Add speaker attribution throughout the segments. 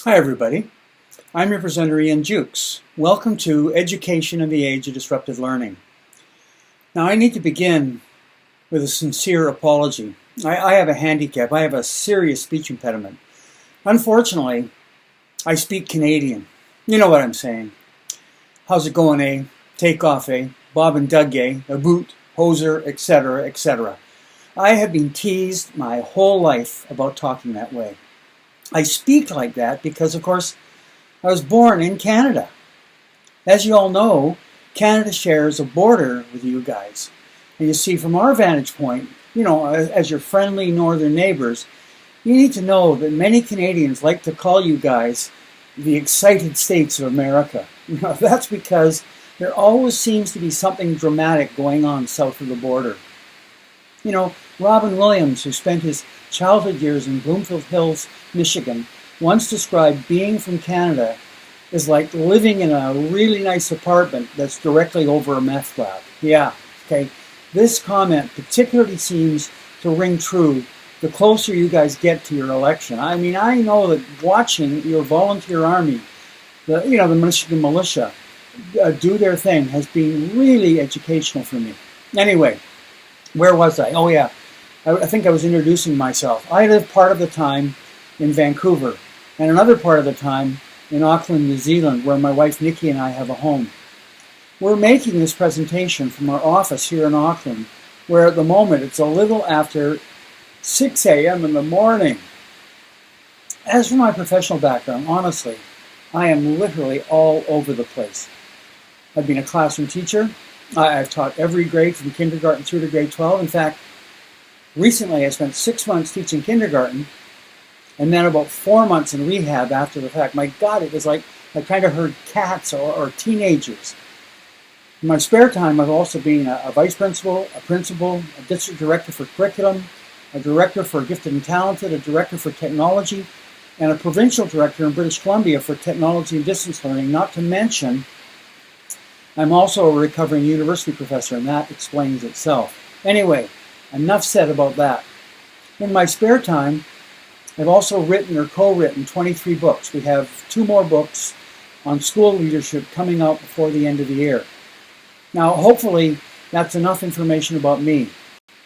Speaker 1: Hi everybody, I'm your presenter Ian Jukes. Welcome to Education in the Age of Disruptive Learning. Now I need to begin with a sincere apology. I have a handicap, I have a serious speech impediment. Unfortunately, I speak Canadian. You know what I'm saying. How's it going, eh? Take off, eh? Bob and Doug, eh? A boot, hoser, etc., etc. I have been teased my whole life about talking that way. I speak like that because, of course, I was born in Canada. As you all know, Canada shares a border with you guys. And you see, from our vantage point, as your friendly northern neighbors, you need to know that many Canadians like to call you guys the excited states of America. That's because there always seems to be something dramatic going on south of the border. Robin Williams, who spent his childhood years in Bloomfield Hills, Michigan, once described being from Canada as like living in a really nice apartment that's directly over a meth lab. Yeah, okay. This comment particularly seems to ring true the closer you guys get to your election. I mean, I know that watching your volunteer army, the Michigan militia, do their thing has been really educational for me. Anyway, where was I? Oh yeah, I think I was introducing myself. I live part of the time in Vancouver and another part of the time in Auckland, New Zealand, where my wife Nikki and I have a home. We're making this presentation from our office here in Auckland, where at the moment it's a little after 6 a.m. in the morning. As for my professional background, honestly, I am literally all over the place. I've been a classroom teacher. I've taught every grade from kindergarten through to grade 12. In fact, recently I spent 6 months teaching kindergarten and then about 4 months in rehab after the fact. My God, it was like I kind of heard cats or teenagers. In my spare time, I've also been a vice principal, a district director for curriculum, a director for gifted and talented, a director for technology, and a provincial director in British Columbia for technology and distance learning, not to mention I'm also a recovering university professor, and that explains itself. Anyway, enough said about that. In my spare time, I've also written or co-written 23 books. We have 2 more books on school leadership coming out before the end of the year. Now, hopefully, that's enough information about me.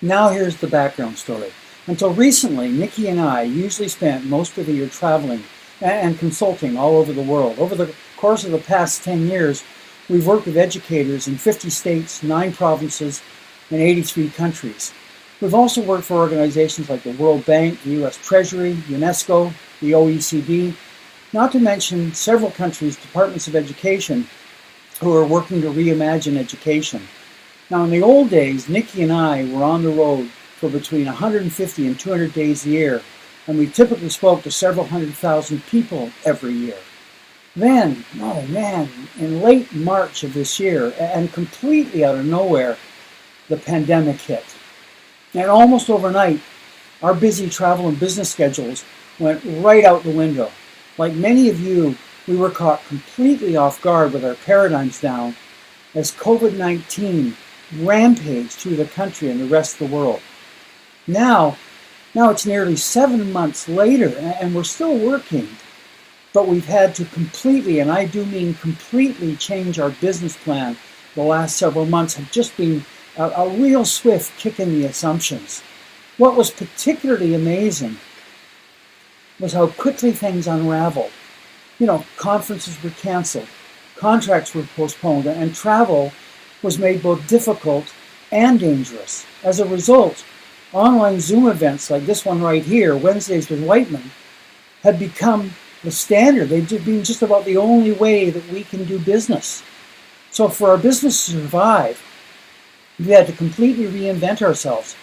Speaker 1: Now here's the background story. Until recently, Nikki and I usually spent most of the year traveling and consulting all over the world. Over the course of the past 10 years, we've worked with educators in 50 states, 9 provinces, and 83 countries. We've also worked for organizations like the World Bank, the U.S. Treasury, UNESCO, the OECD, not to mention several countries' departments of education who are working to reimagine education. Now, in the old days, Nikki and I were on the road for between 150 and 200 days a year, and we typically spoke to several 100,000 people every year. Then, oh man, in late March of this year, and completely out of nowhere, the pandemic hit. And almost overnight, our busy travel and business schedules went right out the window. Like many of you, we were caught completely off guard with our paradigms down as COVID-19 rampaged through the country and the rest of the world. Now it's nearly 7 months later, and we're still working. But we've had to completely, and I do mean completely, change our business plan. The last several months have just been a real swift kick in the assumptions. What was particularly amazing was how quickly things unraveled. Conferences were canceled, contracts were postponed, and travel was made both difficult and dangerous. As a result, online Zoom events like this one right here, Wednesdays with Whiteman, had become the standard. They've been just about the only way that we can do business. So for our business to survive, we had to completely reinvent ourselves.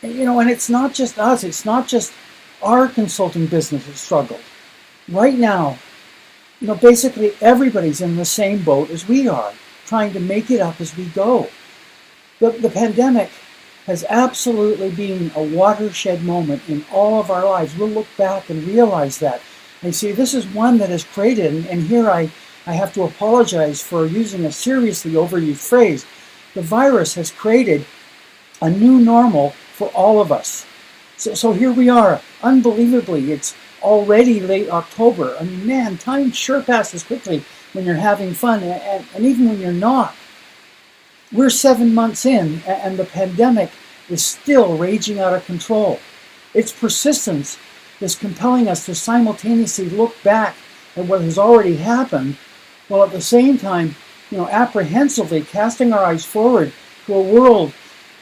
Speaker 1: And it's not just us. It's not just our consulting business that struggled. Right now, basically everybody's in the same boat as we are, trying to make it up as we go. The pandemic has absolutely been a watershed moment in all of our lives. We'll look back and realize that. And see, this is one that has created, and here I have to apologize for using a seriously overused phrase. The virus has created a new normal for all of us. So here we are. Unbelievably, it's already late October. I mean, man, time sure passes quickly when you're having fun, and even when you're not. We're 7 months in, and the pandemic is still raging out of control. Its persistence is compelling us to simultaneously look back at what has already happened, while at the same time, apprehensively casting our eyes forward to a world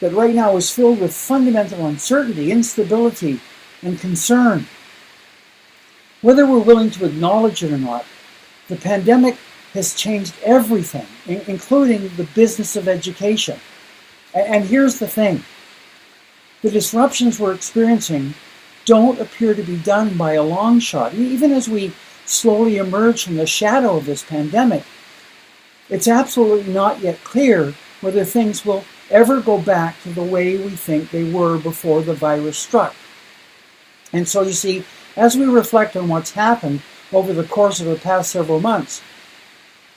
Speaker 1: that right now is filled with fundamental uncertainty, instability, and concern. Whether we're willing to acknowledge it or not, the pandemic has changed everything, including the business of education. And here's the thing. The disruptions we're experiencing don't appear to be done by a long shot. Even as we slowly emerge from the shadow of this pandemic, it's absolutely not yet clear whether things will ever go back to the way we think they were before the virus struck. And so you see, as we reflect on what's happened over the course of the past several months,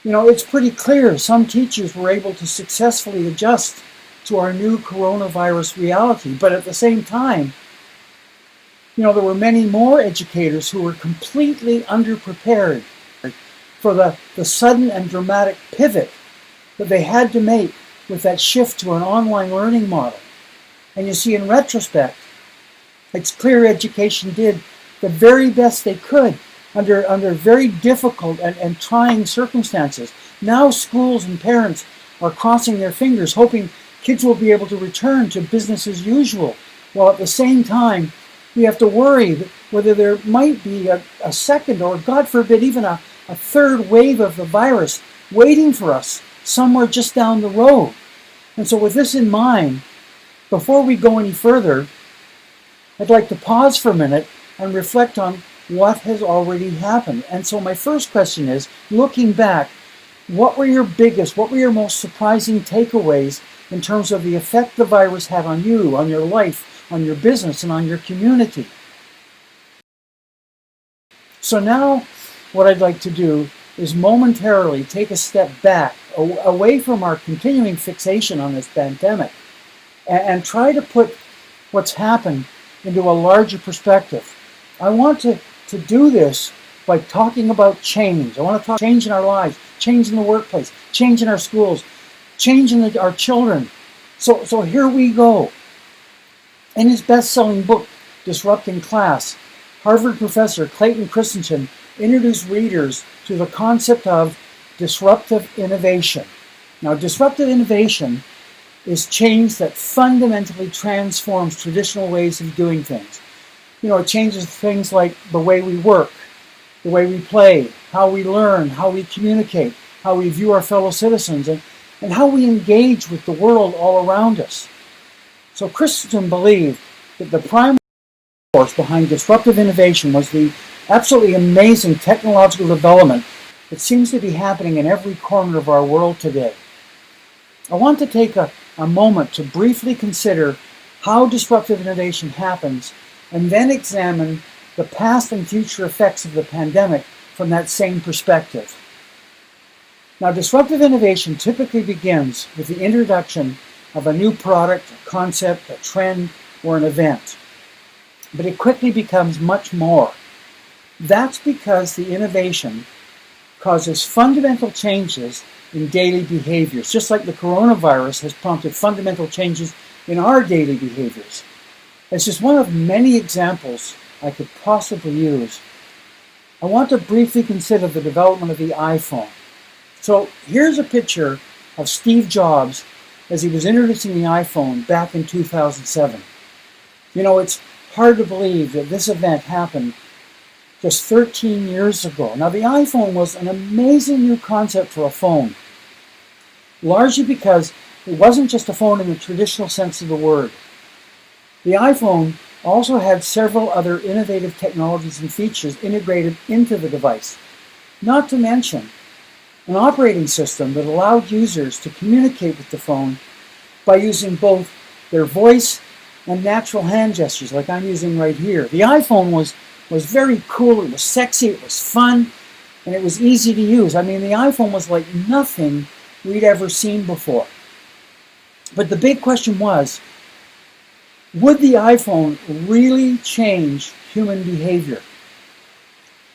Speaker 1: it's pretty clear some teachers were able to successfully adjust to our new coronavirus reality. But at the same time, there were many more educators who were completely underprepared for the sudden and dramatic pivot that they had to make with that shift to an online learning model. And you see, in retrospect, it's clear education did the very best they could under very difficult and trying circumstances. Now schools and parents are crossing their fingers, hoping kids will be able to return to business as usual, while at the same time, we have to worry whether there might be a second, or God forbid, even a third wave of the virus waiting for us somewhere just down the road. And so with this in mind, before we go any further, I'd like to pause for a minute and reflect on what has already happened. And so my first question is, looking back, what were your most surprising takeaways in terms of the effect the virus had on you, on your life, on your business, and on your community? So now what I'd like to do is momentarily take a step back, away from our continuing fixation on this pandemic, and try to put what's happened into a larger perspective. I want to do this by talking about change. I want to talk change in our lives, change in the workplace, change in our schools, change in our children. So here we go. In his best-selling book, Disrupting Class, Harvard professor Clayton Christensen introduced readers to the concept of disruptive innovation. Now, disruptive innovation is change that fundamentally transforms traditional ways of doing things. It changes things like the way we work, the way we play, how we learn, how we communicate, how we view our fellow citizens, and how we engage with the world all around us. So Christensen believed that the primary force behind disruptive innovation was the absolutely amazing technological development that seems to be happening in every corner of our world today. I want to take a moment to briefly consider how disruptive innovation happens, and then examine the past and future effects of the pandemic from that same perspective. Now, disruptive innovation typically begins with the introduction of a new product, a concept, a trend, or an event. But it quickly becomes much more. That's because the innovation causes fundamental changes in daily behaviors, just like the coronavirus has prompted fundamental changes in our daily behaviors. It's just one of many examples I could possibly use. I want to briefly consider the development of the iPhone. So here's a picture of Steve Jobs as he was introducing the iPhone back in 2007. It's hard to believe that this event happened just 13 years ago. Now, the iPhone was an amazing new concept for a phone, largely because it wasn't just a phone in the traditional sense of the word. The iPhone also had several other innovative technologies and features integrated into the device, not to mention an operating system that allowed users to communicate with the phone by using both their voice and natural hand gestures like I'm using right here. The iPhone was very cool, it was sexy, it was fun, and it was easy to use. I mean, the iPhone was like nothing we'd ever seen before. But the big question was, would the iPhone really change human behavior?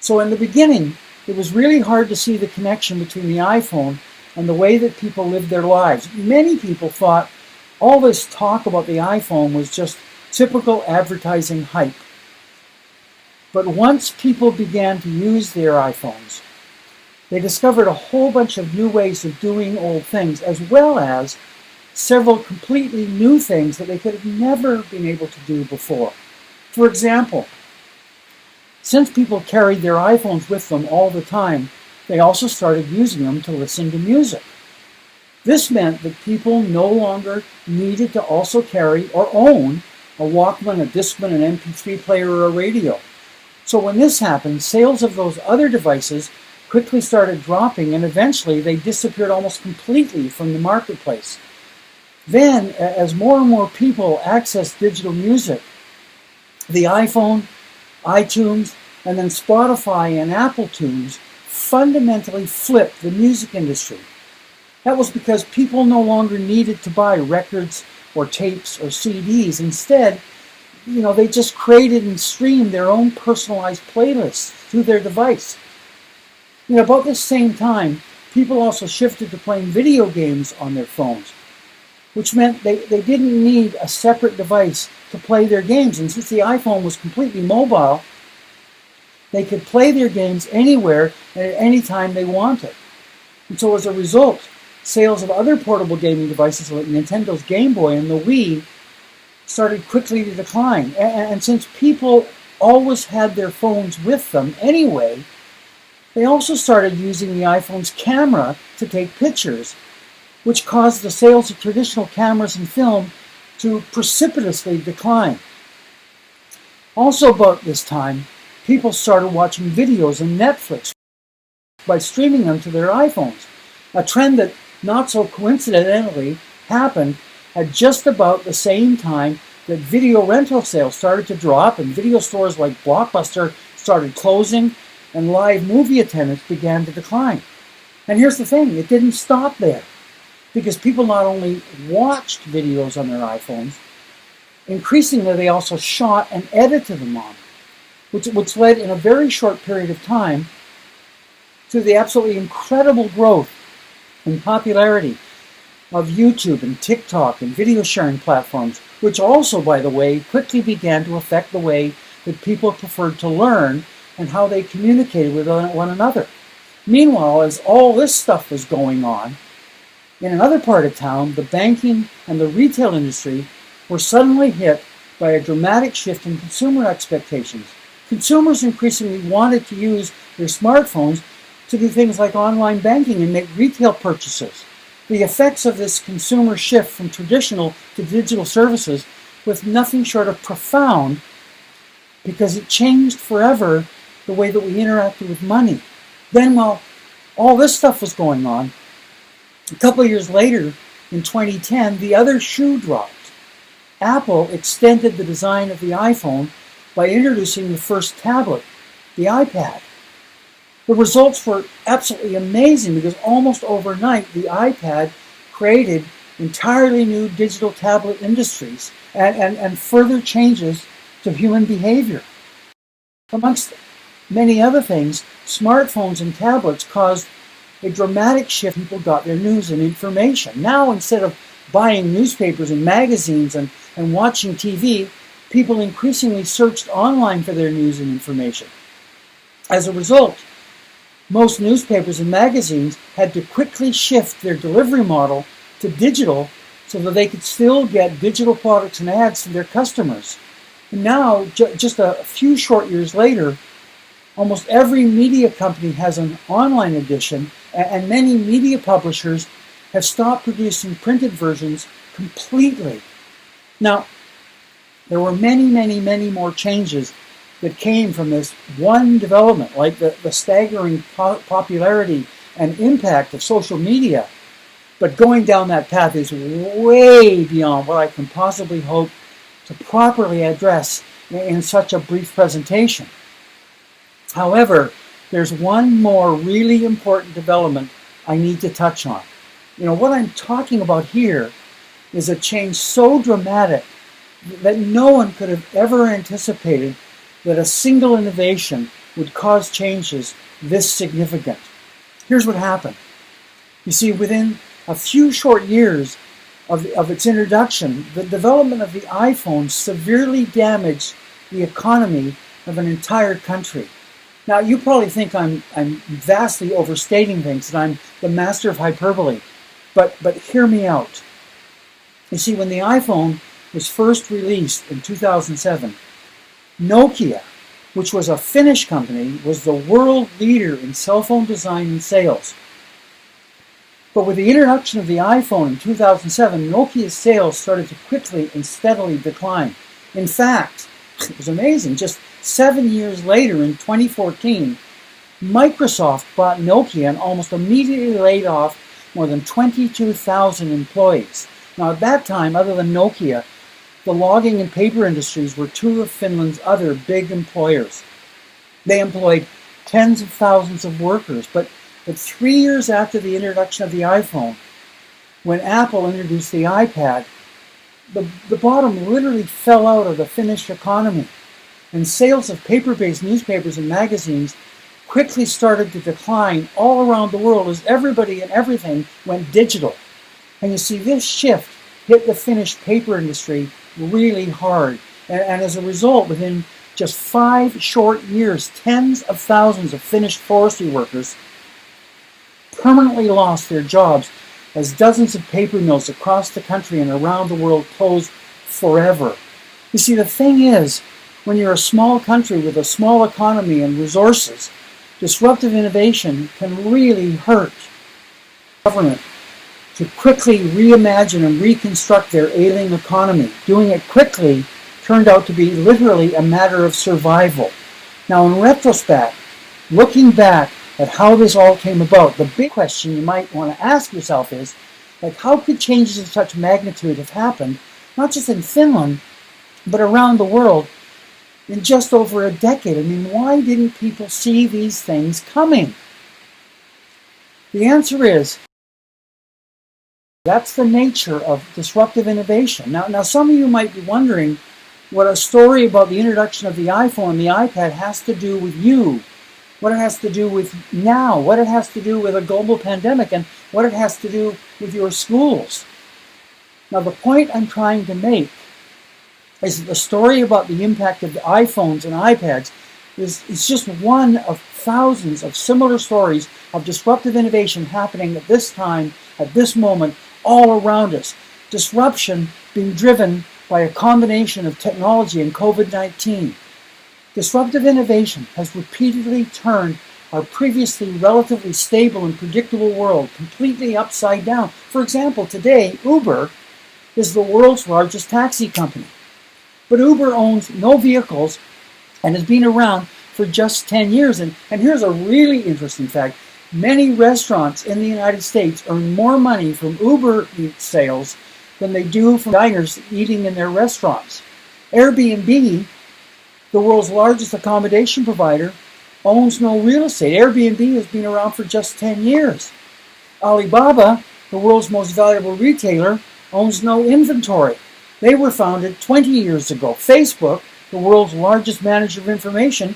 Speaker 1: So in the beginning, it was really hard to see the connection between the iPhone and the way that people lived their lives. Many people thought all this talk about the iPhone was just typical advertising hype. But once people began to use their iPhones, they discovered a whole bunch of new ways of doing old things, as well as several completely new things that they could have never been able to do before. For example, since people carried their iPhones with them all the time, they also started using them to listen to music. This meant that people no longer needed to also carry or own a Walkman, a Discman, an MP3 player, or a radio. So when this happened, sales of those other devices quickly started dropping, and eventually they disappeared almost completely from the marketplace. Then, as more and more people accessed digital music, the iPhone, iTunes, and then Spotify and Apple Tunes fundamentally flipped the music industry. That was because people no longer needed to buy records or tapes or CDs. Instead, they just created and streamed their own personalized playlists through their device. About this same time, people also shifted to playing video games on their phones, which meant they didn't need a separate device to play their games. And since the iPhone was completely mobile, they could play their games anywhere and at any time they wanted. And so as a result, sales of other portable gaming devices like Nintendo's Game Boy and the Wii started quickly to decline. And since people always had their phones with them anyway, they also started using the iPhone's camera to take pictures, which caused the sales of traditional cameras and film to precipitously decline. Also about this time, people started watching videos on Netflix by streaming them to their iPhones, a trend that, not so coincidentally, happened at just about the same time that video rental sales started to drop and video stores like Blockbuster started closing and live movie attendance began to decline. And here's the thing, it didn't stop there, because people not only watched videos on their iPhones, increasingly they also shot and edited them on, which led in a very short period of time to the absolutely incredible growth and popularity of YouTube and TikTok and video sharing platforms, which also, by the way, quickly began to affect the way that people preferred to learn and how they communicated with one another. Meanwhile, as all this stuff was going on, in another part of town, the banking and the retail industry were suddenly hit by a dramatic shift in consumer expectations. Consumers increasingly wanted to use their smartphones to do things like online banking and make retail purchases. The effects of this consumer shift from traditional to digital services was nothing short of profound, because it changed forever the way that we interacted with money. Then, while all this stuff was going on, a couple of years later, in 2010, the other shoe dropped. Apple extended the design of the iPhone by introducing the first tablet, the iPad. The results were absolutely amazing, because almost overnight the iPad created entirely new digital tablet industries and further changes to human behavior. Amongst many other things, smartphones and tablets caused a dramatic shift in people got their news and information. Now, instead of buying newspapers and magazines and watching TV, people increasingly searched online for their news and information. As a result, most newspapers and magazines had to quickly shift their delivery model to digital so that they could still get digital products and ads to their customers. And now, just a few short years later, almost every media company has an online edition, and many media publishers have stopped producing printed versions completely. Now, there were many more changes that came from this one development, like the staggering popularity and impact of social media. But going down that path is way beyond what I can possibly hope to properly address in such a brief presentation. However, there's one more really important development I need to touch on. What I'm talking about here is a change so dramatic that no one could have ever anticipated that a single innovation would cause changes this significant. Here's what happened. You see, within a few short years of its introduction, the development of the iPhone severely damaged the economy of an entire country. Now, you probably think I'm vastly overstating things, that I'm the master of hyperbole, but hear me out. You see, when the iPhone was first released in 2007, Nokia, which was a Finnish company, was the world leader in cell phone design and sales. But with the introduction of the iPhone in 2007, Nokia's sales started to quickly and steadily decline. In fact, it was amazing. Just 7 years later, in 2014, Microsoft bought Nokia and almost immediately laid off more than 22,000 employees. Now, at that time, other than Nokia, the logging and paper industries were two of Finland's other big employers. They employed tens of thousands of workers, but 3 years after the introduction of the iPhone, when Apple introduced the iPad, the bottom literally fell out of the Finnish economy, and sales of paper-based newspapers and magazines quickly started to decline all around the world as everybody and everything went digital. And you see, this shift hit the Finnish paper industry really hard. And as a result, within just 5 short years, tens of thousands of Finnish forestry workers permanently lost their jobs as dozens of paper mills across the country and around the world closed forever. You see, the thing is, when you're a small country with a small economy and resources, disruptive innovation can really hurt government to quickly reimagine and reconstruct their ailing economy. Doing it quickly turned out to be literally a matter of survival. Now, in retrospect, looking back at how this all came about, the big question you might want to ask yourself is, how could changes of such magnitude have happened, not just in Finland, but around the world in just over a decade? I mean, why didn't people see these things coming? The answer is, that's the nature of disruptive innovation. Now, some of you might be wondering what a story about the introduction of the iPhone and the iPad has to do with you, what it has to do with now, what it has to do with a global pandemic, and what it has to do with your schools. Now, the point I'm trying to make is that the story about the impact of the iPhones and iPads is just one of thousands of similar stories of disruptive innovation happening at this time, at this moment, all around us. Disruption being driven by a combination of technology and COVID-19. Disruptive innovation has repeatedly turned our previously relatively stable and predictable world completely upside down. For example, today, Uber is the world's largest taxi company. But Uber owns no vehicles and has been around for just 10 years. And here's a really interesting fact. Many restaurants in the United States earn more money from Uber Eats sales than they do from diners eating in their restaurants. Airbnb, the world's largest accommodation provider, owns no real estate. Airbnb has been around for just 10 years. Alibaba, the world's most valuable retailer, owns no inventory. They were founded 20 years ago. Facebook, the world's largest manager of information,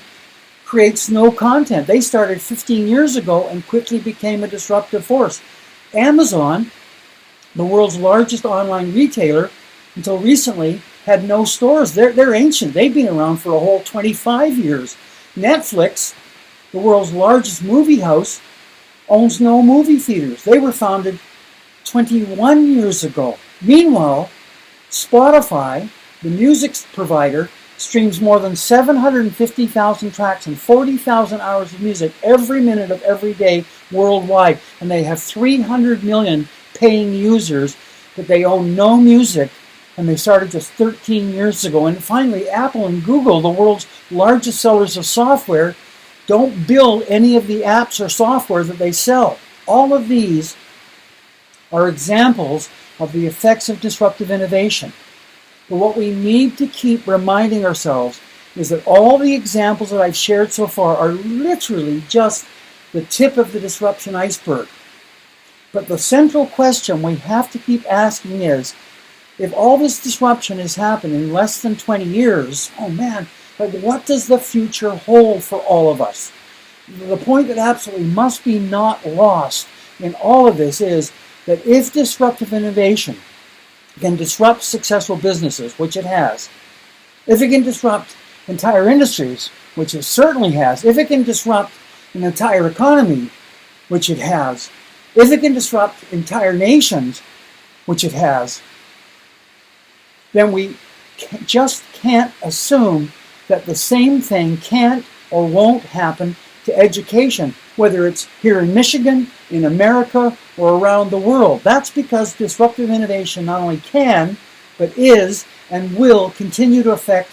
Speaker 1: creates no content. They started 15 years ago and quickly became a disruptive force. Amazon, the world's largest online retailer, until recently had no stores. They're ancient. They've been around for a whole 25 years. Netflix, the world's largest movie house, owns no movie theaters. They were founded 21 years ago. Meanwhile, Spotify, the music provider, streams more than 750,000 tracks and 40,000 hours of music every minute of every day worldwide. And they have 300 million paying users, but they own no music, and they started just 13 years ago. And finally, Apple and Google, the world's largest sellers of software, don't build any of the apps or software that they sell. All of these are examples of the effects of disruptive innovation. But what we need to keep reminding ourselves is that all the examples that I've shared so far are literally just the tip of the disruption iceberg. But the central question we have to keep asking is, if all this disruption has happened in less than 20 years, oh man, Like, what does the future hold for all of us? The point that absolutely must be not lost in all of this is that if disruptive innovation can disrupt successful businesses, which it has, if it can disrupt entire industries, which it certainly has, if it can disrupt an entire economy, which it has, if it can disrupt entire nations, which it has, then we just can't assume that the same thing can't or won't happen to education, whether it's here in Michigan, in America, or around the world. That's because disruptive innovation not only can, but is and will continue to affect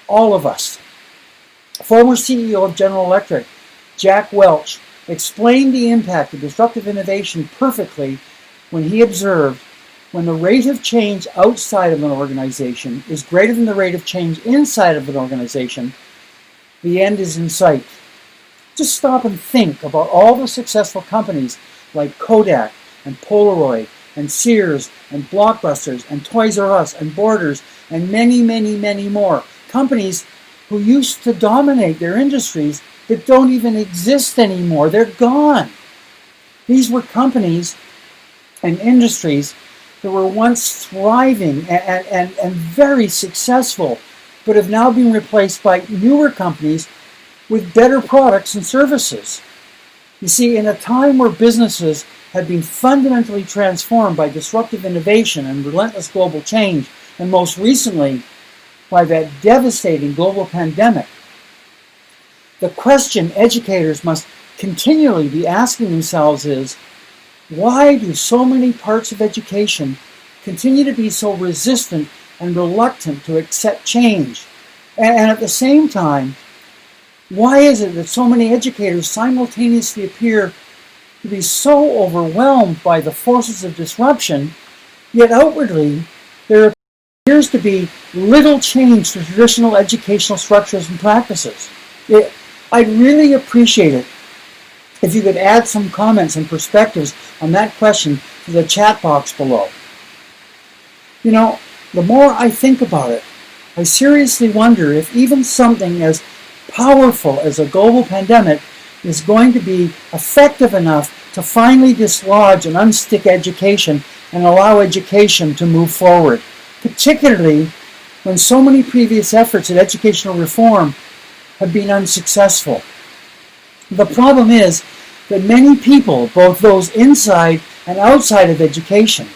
Speaker 1: all of us. Former CEO of General Electric, Jack Welch, explained the impact of disruptive innovation perfectly when he observed, when the rate of change outside of an organization is greater than the rate of change inside of an organization, the end is in sight. Just stop and think about all the successful companies like Kodak and Polaroid and Sears and Blockbusters and Toys R Us and Borders and many, many, many more. Companies who used to dominate their industries that don't even exist anymore. They're gone. These were companies and industries that were once thriving and very successful, but have now been replaced by newer companies with better products and services. You see, in a time where businesses had been fundamentally transformed by disruptive innovation and relentless global change, and most recently by that devastating global pandemic, the question educators must continually be asking themselves is, why do so many parts of education continue to be so resistant and reluctant to accept change? And at the same time, why is it that so many educators simultaneously appear to be so overwhelmed by the forces of disruption, yet outwardly there appears to be little change to traditional educational structures and practices? I'd really appreciate it if you could add some comments and perspectives on that question to the chat box below. You know, the more I think about it, I seriously wonder if even something as powerful as a global pandemic is going to be effective enough to finally dislodge and unstick education and allow education to move forward, particularly when so many previous efforts at educational reform have been unsuccessful. The problem is that many people, both those inside and outside of education,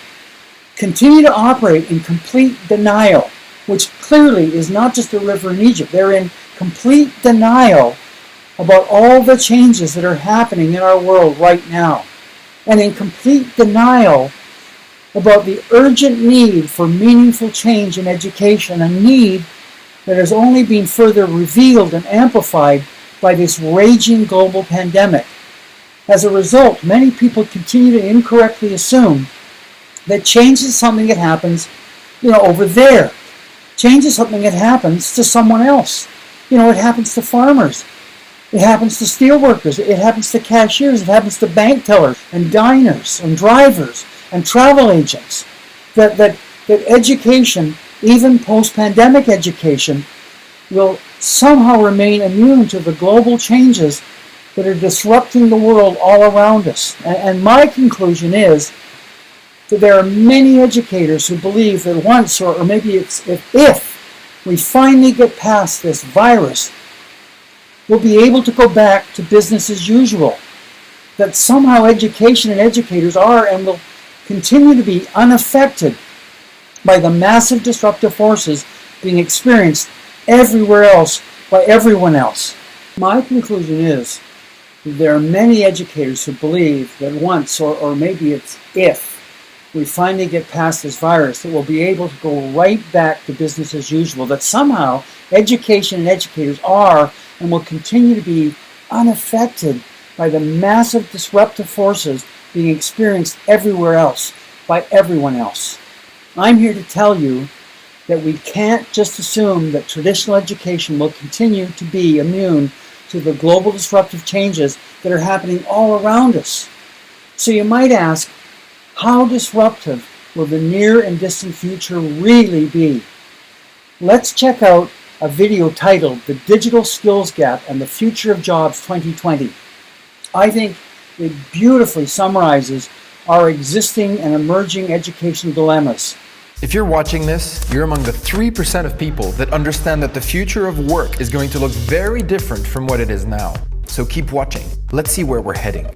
Speaker 1: continue to operate in complete denial, which clearly is not just a river in Egypt. They're in complete denial about all the changes that are happening in our world right now, and in complete denial about the urgent need for meaningful change in education, a need that has only been further revealed and amplified by this raging global pandemic. As a result, many people continue to incorrectly assume that change is something that happens, over there. Change is something that happens to someone else. It happens to farmers. It happens to steelworkers. It happens to cashiers. It happens to bank tellers and diners and drivers and travel agents. That education, even post-pandemic education, will somehow remain immune to the global changes that are disrupting the world all around us. And my conclusion is that there are many educators who believe that once, or maybe it's if we finally get past this virus, we'll be able to go back to business as usual. That somehow education and educators are and will continue to be unaffected by the massive disruptive forces being experienced everywhere else by everyone else. My conclusion is that there are many educators who believe that once, or maybe it's if, we finally get past this virus, that we'll be able to go right back to business as usual, that somehow education and educators are and will continue to be unaffected by the massive disruptive forces being experienced everywhere else by everyone else. I'm here to tell you that we can't just assume that traditional education will continue to be immune to the global disruptive changes that are happening all around us. So you might ask, how disruptive will the near and distant future really be? Let's check out a video titled The Digital Skills Gap and the Future of Jobs 2020. I think it beautifully summarizes our existing and emerging educational dilemmas.
Speaker 2: If you're watching this, you're among the 3% of people that understand that the future of work is going to look very different from what it is now. So keep watching. Let's see where we're heading.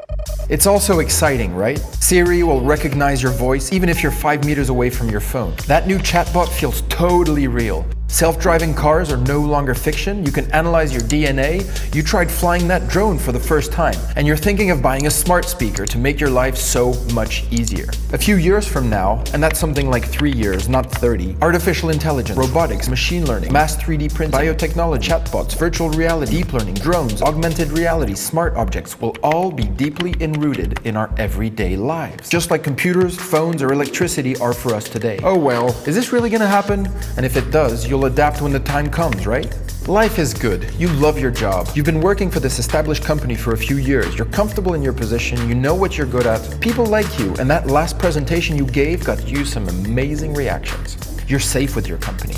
Speaker 2: It's also exciting, right? Siri will recognize your voice even if you're 5 meters away from your phone. That new chatbot feels totally real. Self-driving cars are no longer fiction. You can analyze your DNA. You tried flying that drone for the first time, and you're thinking of buying a smart speaker to make your life so much easier. A few years from now, and that's something like 3 years, not 30, artificial intelligence, robotics, machine learning, mass 3D printing, biotechnology, chatbots, virtual reality, deep learning, drones, augmented reality, smart objects will all be deeply enrooted in our everyday lives. Just like computers, phones, or electricity are for us today. Oh well, is this really gonna happen? And if it does, you'll adapt when the time comes, right? Life is good. You love your job. You've been working for this established company for a few years. You're comfortable in your position. You know what you're good at. People like you, and that last presentation you gave got you some amazing reactions. You're safe with your company.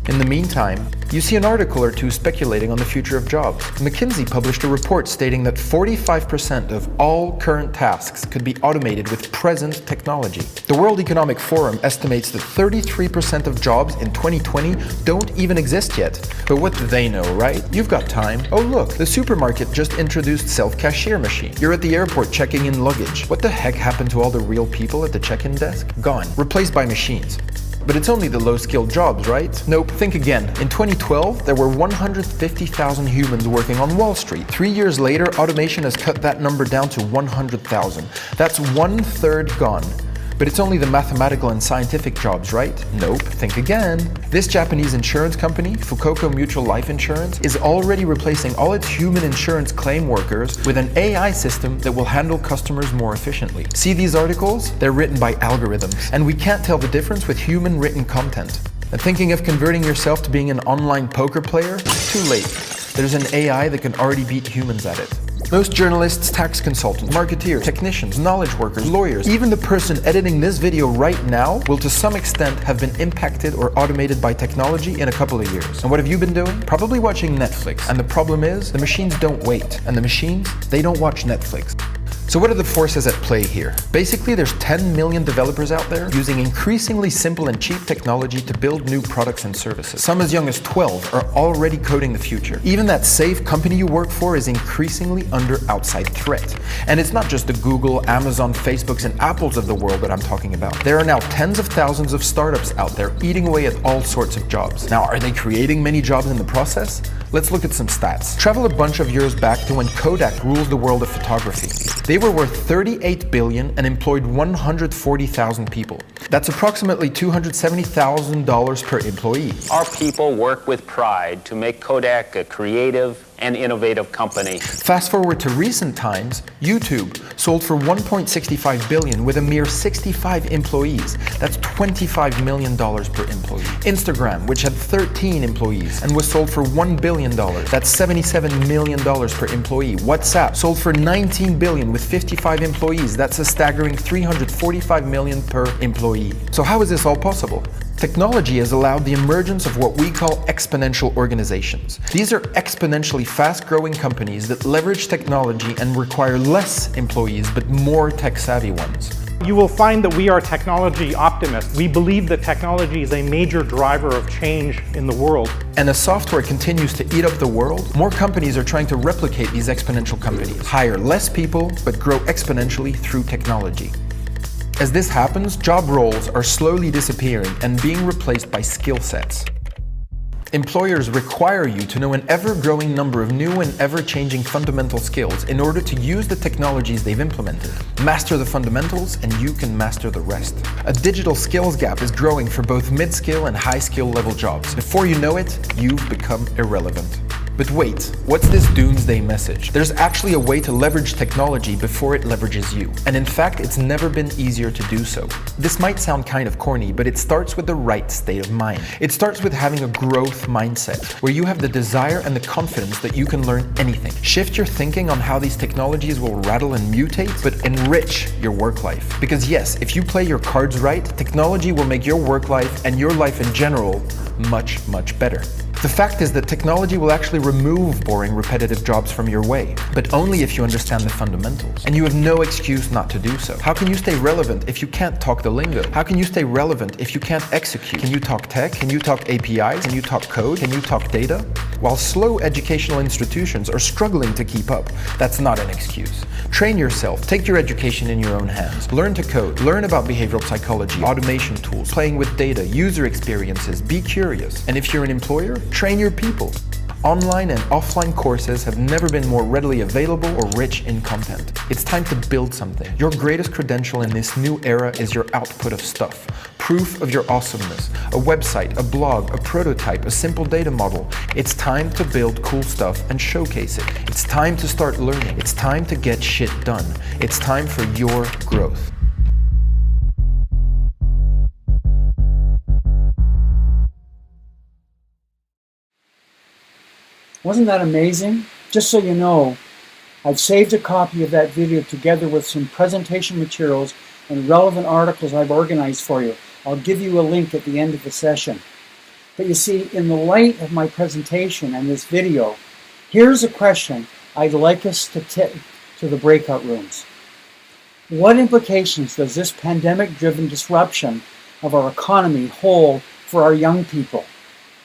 Speaker 2: In the meantime, you see an article or two speculating on the future of jobs. McKinsey published a report stating that 45% of all current tasks could be automated with present technology. The World Economic Forum estimates that 33% of jobs in 2020 don't even exist yet. But what do they know, right? You've got time. Oh look, the supermarket just introduced self-cashier machine. You're at the airport checking in luggage. What the heck happened to all the real people at the check-in desk? Gone. Replaced by machines. But it's only the low-skilled jobs, right? Nope, think again. In 2012, there were 150,000 humans working on Wall Street. 3 years later, automation has cut that number down to 100,000. That's 1/3 gone. But it's only the mathematical and scientific jobs, right? Nope, think again. This Japanese insurance company, Fukuoka Mutual Life Insurance, is already replacing all its human insurance claim workers with an AI system that will handle customers more efficiently. See these articles? They're written by algorithms, and we can't tell the difference with human written content. And thinking of converting yourself to being an online poker player? Too late. There's an AI that can already beat humans at it. Most journalists, tax consultants, marketeers, technicians, knowledge workers, lawyers, even the person editing this video right now will to some extent have been impacted or automated by technology in a couple of years. And what have you been doing? Probably watching Netflix. And the problem is, the machines don't wait. And the machines, they don't watch Netflix. So what are the forces at play here? Basically, there's 10 million developers out there using increasingly simple and cheap technology to build new products and services. Some as young as 12 are already coding the future. Even that safe company you work for is increasingly under outside threat. And it's not just the Google, Amazon, Facebooks, and Apples of the world that I'm talking about. There are now tens of thousands of startups out there eating away at all sorts of jobs. Now, are they creating many jobs in the process? Let's look at some stats. Travel a bunch of years back to when Kodak ruled the world of photography. They were worth $38 billion and employed 140,000 people. That's approximately $270,000 per employee.
Speaker 3: Our people work with pride to make Kodak a creative and innovative company.
Speaker 2: Fast forward to recent times, YouTube sold for $1.65 billion with a mere 65 employees. That's $25 million per employee. Instagram, which had 13 employees and was sold for $1 billion. That's $77 million per employee. WhatsApp sold for $19 billion with 55 employees. That's a staggering $345 million per employee. So how is this all possible? Technology has allowed the emergence of what we call exponential organizations. These are exponentially fast-growing companies that leverage technology and require less employees but more tech-savvy ones.
Speaker 4: You will find that we are technology optimists. We believe that technology is a major driver of change in the world.
Speaker 2: And as software continues to eat up the world, more companies are trying to replicate these exponential companies, hire less people but grow exponentially through technology. As this happens, job roles are slowly disappearing and being replaced by skill sets. Employers require you to know an ever-growing number of new and ever-changing fundamental skills in order to use the technologies they've implemented. Master the fundamentals and you can master the rest. A digital skills gap is growing for both mid-skill and high-skill level jobs. Before you know it, you've become irrelevant. But wait, what's this doomsday message? There's actually a way to leverage technology before it leverages you. And in fact, it's never been easier to do so. This might sound kind of corny, but it starts with the right state of mind. It starts with having a growth mindset, where you have the desire and the confidence that you can learn anything. Shift your thinking on how these technologies will rattle and mutate, but enrich your work life. Because yes, if you play your cards right, technology will make your work life and your life in general much, much better. The fact is that technology will actually remove boring, repetitive jobs from your way, but only if you understand the fundamentals. And you have no excuse not to do so. How can you stay relevant if you can't talk the lingo? How can you stay relevant if you can't execute? Can you talk tech? Can you talk APIs? Can you talk code? Can you talk data? While slow educational institutions are struggling to keep up, that's not an excuse. Train yourself, take your education in your own hands. Learn to code, learn about behavioral psychology, automation tools, playing with data, user experiences, be curious. And if you're an employer, train your people. Online and offline courses have never been more readily available or rich in content. It's time to build something. Your greatest credential in this new era is your output of stuff. Proof of your awesomeness. A website, a blog, a prototype, a simple data model. It's time to build cool stuff and showcase it. It's time to start learning. It's time to get shit done. It's time for your growth.
Speaker 1: Wasn't that amazing? Just so you know, I've saved a copy of that video together with some presentation materials and relevant articles I've organized for you. I'll give you a link at the end of the session. But you see, in the light of my presentation and this video, here's a question I'd like us to take to the breakout rooms. What implications does this pandemic-driven disruption of our economy hold for our young people?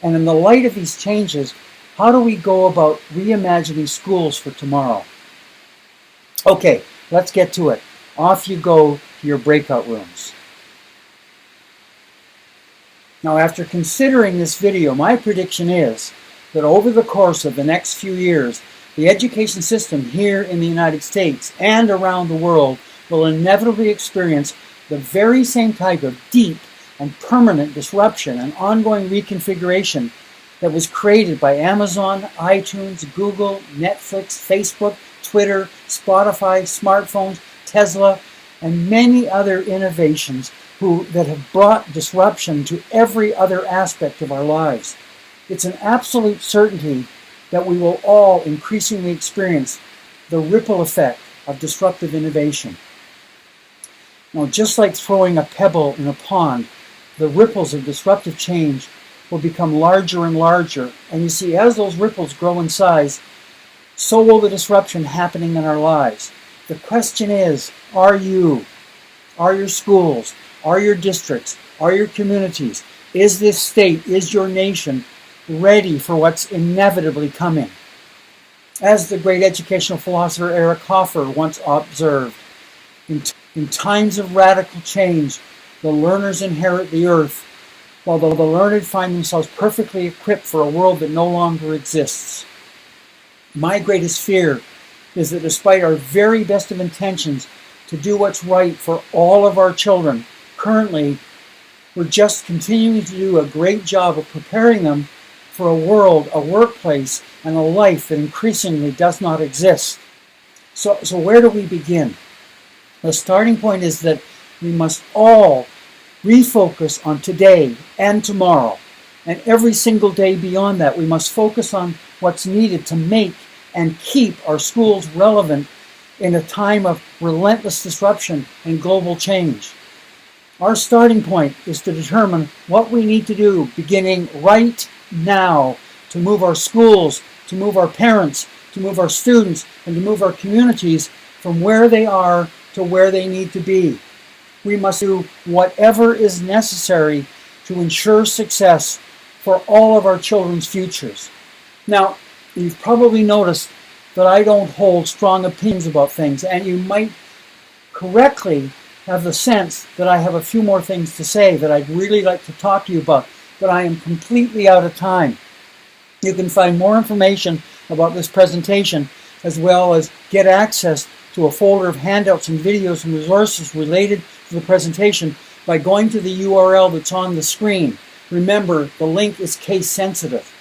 Speaker 1: And in the light of these changes, how do we go about reimagining schools for tomorrow? Okay, let's get to it. Off you go to your breakout rooms. Now, after considering this video, my prediction is that over the course of the next few years, the education system here in the United States and around the world will inevitably experience the very same type of deep and permanent disruption and ongoing reconfiguration that was created by Amazon, iTunes, Google, Netflix, Facebook, Twitter, Spotify, smartphones, Tesla, and many other innovations that have brought disruption to every other aspect of our lives. It's an absolute certainty that we will all increasingly experience the ripple effect of disruptive innovation. Now, just like throwing a pebble in a pond, the ripples of disruptive change will become larger and larger. And you see, as those ripples grow in size, so will the disruption happening in our lives. The question is, are your schools, are your districts, are your communities, is this state, is your nation ready for what's inevitably coming? As the great educational philosopher Eric Hoffer once observed, in times of radical change, the learners inherit the earth, while the learned find themselves perfectly equipped for a world that no longer exists. My greatest fear is that despite our very best of intentions to do what's right for all of our children, currently we're just continuing to do a great job of preparing them for a world, a workplace, and a life that increasingly does not exist. So where do we begin? The starting point is that we must all refocus on today and tomorrow. And every single day beyond that, we must focus on what's needed to make and keep our schools relevant in a time of relentless disruption and global change. Our starting point is to determine what we need to do beginning right now to move our schools, to move our parents, to move our students, and to move our communities from where they are to where they need to be. We must do whatever is necessary to ensure success for all of our children's futures. Now, you've probably noticed that I don't hold strong opinions about things, and you might correctly have the sense that I have a few more things to say that I'd really like to talk to you about, but I am completely out of time. You can find more information about this presentation, as well as get access to a folder of handouts and videos and resources related to the presentation by going to the URL that's on the screen. Remember, the link is case sensitive.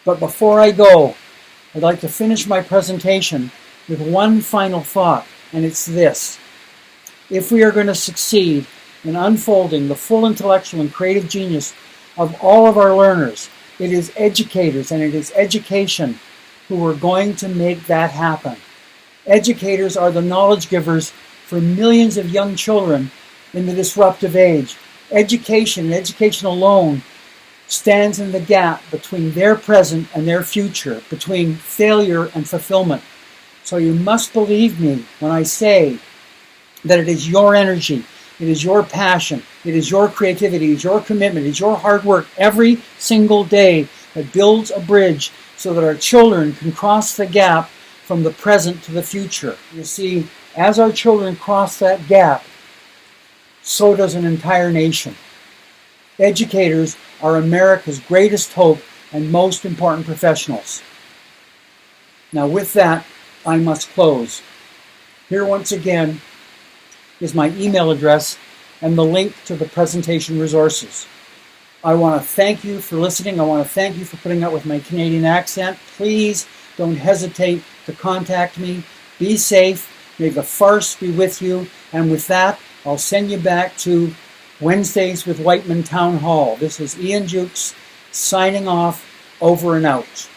Speaker 1: But before I go, I'd like to finish my presentation with one final thought, and it's this. If we are going to succeed in unfolding the full intellectual and creative genius of all of our learners, it is educators and it is education who are going to make that happen. Educators are the knowledge givers for millions of young children in the disruptive age. Education and education alone stands in the gap between their present and their future, between failure and fulfillment. So you must believe me when I say that it is your energy, it is your passion, it is your creativity, it is your commitment, it is your hard work every single day that builds a bridge so that our children can cross the gap from the present to the future. You see, as our children cross that gap, so does an entire nation. Educators are America's greatest hope and most important professionals. Now with that, I must close. Here once again is my email address and the link to the presentation resources. I want to thank you for listening. I want to thank you for putting up with my Canadian accent. Please don't hesitate to contact me. Be safe. May the farce be with you. And with that, I'll send you back to Wednesdays with Whiteman Town Hall. This is Ian Jukes signing off, over and out.